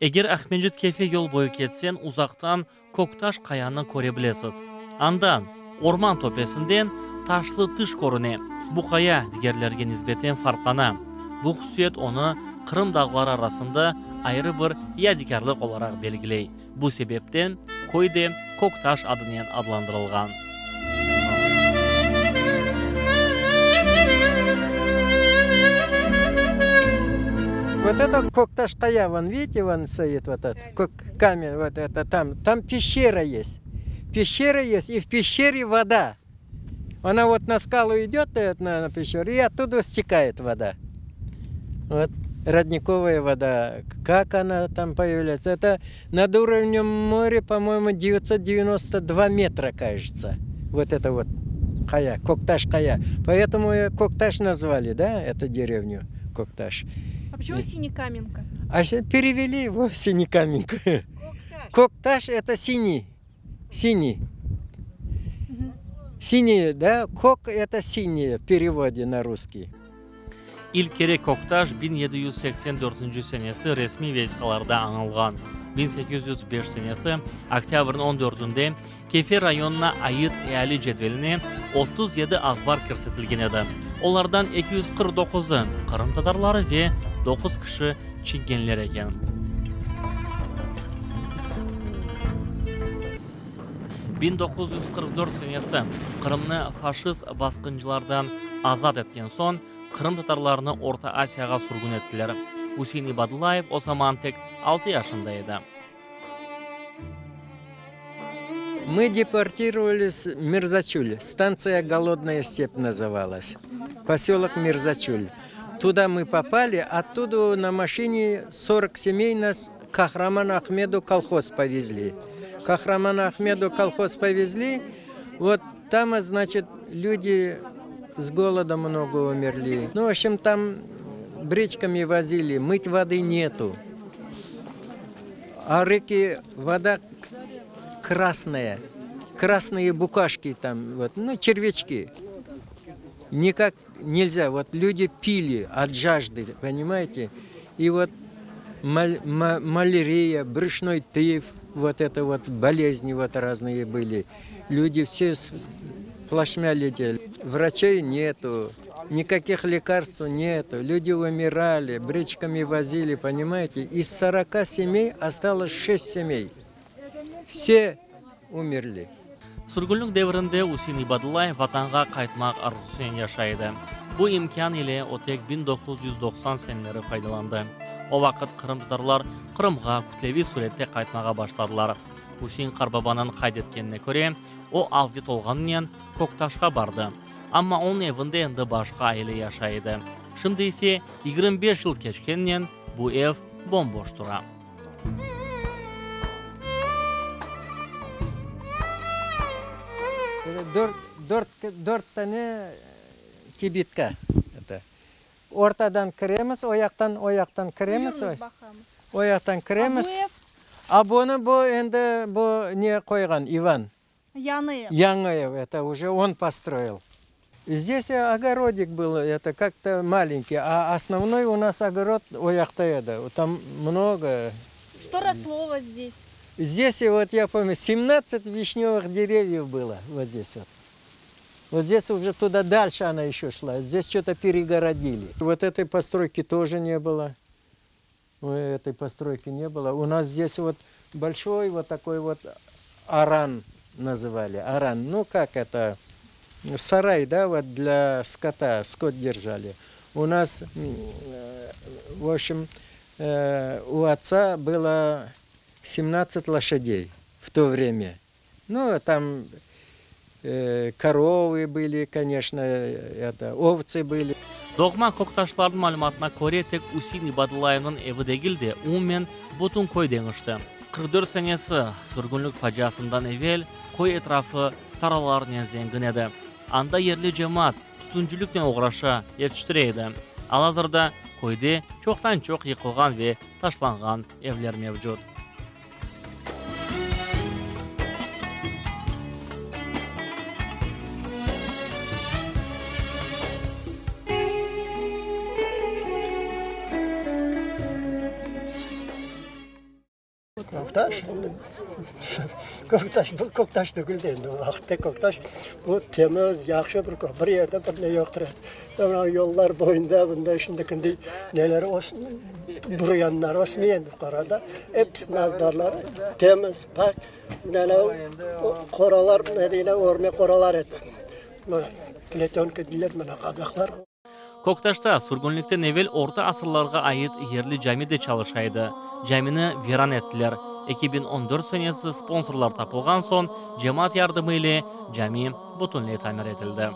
Эгер Ахмеджит кефе жол бою кетсен, узактан Кокташ каяны көре билесиз. Андан орман топесинден ташлы тыш көрүнө. Бу кая дигерлерге нисбетен фаркана. Бу кусует оны Кырымдагылар арасында айры бир ядикарлык olarak белгилей. Бу себептен койде Кокташ ады менен адландырылган. Вот это Кокташ Кая, вон видите, вон стоит вот этот камень, вот это там пещера есть. Пещера есть, и в пещере вода. Она вот на скалу идет, на пещеру, и оттуда стекает вода. Вот родниковая вода. Как она там появляется? Это над уровнем моря, по-моему, 992 метра, кажется. Вот это вот Кая, Кокташ Кая. Поэтому Кокташ назвали, да, эту деревню Кокташ. А почему Синекаменка? А перевели его в Синекаменку. Кокташ это синий. Синий. Синий, да? Кок это синий в переводе на русский. İlk Кокташ 1784 senesi resmi vesikalarda anılgan. 1805 senesi oktyabrın 14'ünde Kefe rayonuna ait eyali cedveline 37 azbar kirsetilgen edi. Onlardan 249'u Kırım Tatarları ve 9 kişi Çingenler eken. ...1944 senesi Kırım'ını faşist baskıncılardan azat etken son Kırım Tatarlarını Orta Asya'ga sürgün ettiler. Hüseyin İbadulayev o zaman tek 6 yaşındaydı. Мы депортировались в Мирзачуль. Станция «Голодная степь» называлась. Поселок Мирзачуль. Туда мы попали, оттуда на машине 40 семей нас к Ахраману Ахмеду колхоз повезли. К Ахраману Ахмеду колхоз повезли. Вот там, значит, люди с голода много умерли. Ну, в общем, там бричками возили, мыть воды нету. А реки вода красная, красные букашки там, вот, ну, червячки. Никак нельзя, вот люди пили от жажды, понимаете? И вот малярия, брюшной тиф, вот это вот болезни вот разные были. Люди все плашмя летели. Врачей нету, никаких лекарств нету. Люди умирали, бричками возили, понимаете? Из 40 семей осталось 6 семей. Все умерли. Sürgünlük devrinde Hüseyin İbadulayev vatanға qaytmaq arzusuyen yaşaydı. Bu imkan ile o tek 1990 seneleri faydalandı. O vakit Kırım Tatarlar Kırımға kütlevi surette qaytmağa başladılar. Hüseyin Qarbabanın kaydetkenine göre o avdet olğanından Koktaş'a bardı. Ama onun evinde endi başka aile yaşaydı. Şimdi ise 25 yıl geçkenden bu ev bomboş dura. Dört tane kibitка. Ortadan kıremiz, oyaktan kıremiz. Oyaktan kıremiz. А bu endi bu ne koygan Иван? Янаев, это уже он построил. Здесь огородик был, это как-то маленький, а основной у нас огород Ояхтаеда. Там много. Что росло у вас здесь? Здесь, вот я помню, 17 вишневых деревьев было, вот здесь вот. Вот здесь уже туда дальше она еще шла, здесь что-то перегородили. Вот этой постройки тоже не было. Этой постройки не было. У нас здесь вот большой вот такой вот аран называли. Аран, ну как это, сарай, да, вот для скота, скот держали. У нас, в общем, у отца было 17 лошадей в то время. Ну, там коровы были, конечно, овцы были. Doğma Koktaşların malumatına göre tek Hüseyin İbadulaev'nin evi değildi, umumen bütün koy demişti. 44 senesi sürgünlük faciasından evvel koy etrafı taralarla zengin edi. Anda yerli cemaat tutunculukla uğraşa yetiştireydi. Al-hazırda koyda çoktan çok yıkılgan ve taşlangan evler mevcut. Koktaş. Koktaş döküldü endi. Vaqtda Koktaş bu temiz, yaxshi bir yerde bir ne yoktur. Sonra yollar boyunda bunda şimdikinde neler olsun, duruyanlar olsun endi qarada. Hepsi nazdarlar temiz, pak. Neler qoralar, ne deyile, orme qoralar edi. Platonka diller mana Kazaklar. Koktaş'ta surgunlikten evvel orta asırlarga ait yerli cami de çalışaydı. Camini viran ettiler. 2014 senesi sponsorlar tapılgan son cemaat yardımı ile cami butunlay tamir edildi.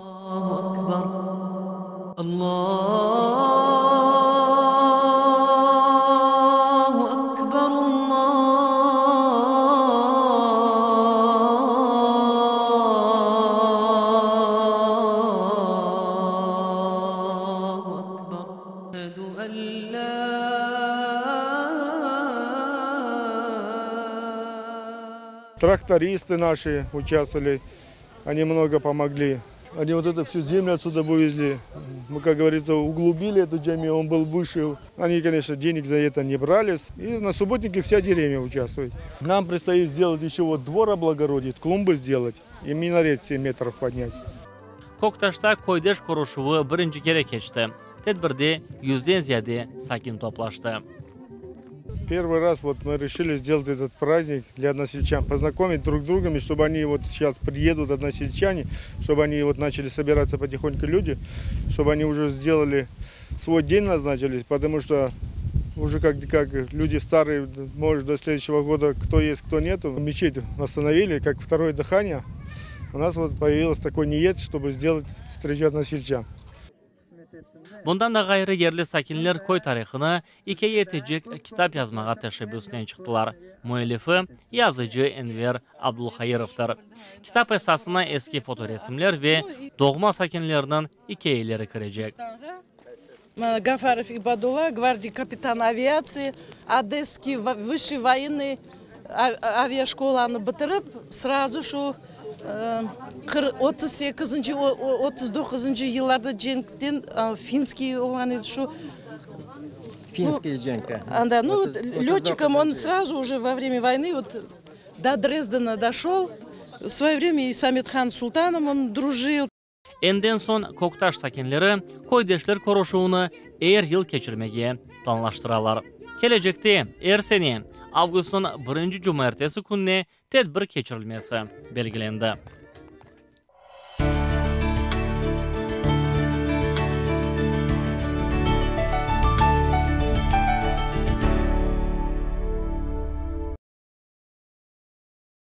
Трактористы наши участвовали, они много помогли. Они вот это всю землю отсюда вывезли. Мы, как говорится, углубили эту джами, он был выше. Они, конечно, денег за это не брали. И на субботнике вся деревня участвует. Нам предстоит сделать еще вот двор облагородить, клумбы сделать и минарет 7 метров поднять. Koktaş'ta koydeş kuruşuvu birinci kere geçti. Tedbirde 100'den ziyade sakin toplaştı. Первый раз вот мы решили сделать этот праздник для односельчан, познакомить друг с другом, и чтобы они вот сейчас приедут односельчане, чтобы они вот начали собираться потихоньку люди, чтобы они уже сделали свой день назначились, потому что уже как люди старые, может до следующего года кто есть, кто нету. Мечеть восстановили, как второе дыхание. У нас вот появилось такой ниет, чтобы сделать встречу односельчан. Bundan da gayrı yerli sakinler koy tarixini ikiye yetecek kitap yazmağa teşebbüsüne çıktılar. Müellifi yazıcı Enver Abdulhayirov'dır. Kitap esasına eski fotoresimler ve doğma sakinlerinin hikayeleri kırecek. Гафаров Ибадулла, гвардии капитан авиации, Одесский высший военный авиашколаны бітіріп, сразу şu 38-39 yıllarda Cenk'ten финский olan edi şu. Финский Женька. Да, ну летчиком он сразу уже во время войны вот до Дрездена дошел. В свое время и с Амитхан Султаном он дружил. Enden son Koktaş sakinleri koydeşler koruşuğunu er yıl geçirmeye planlaştıralar. Gelecekte er sene Avgustun 1. cumartesi gününe tedbir geçirilmesi belgilendi.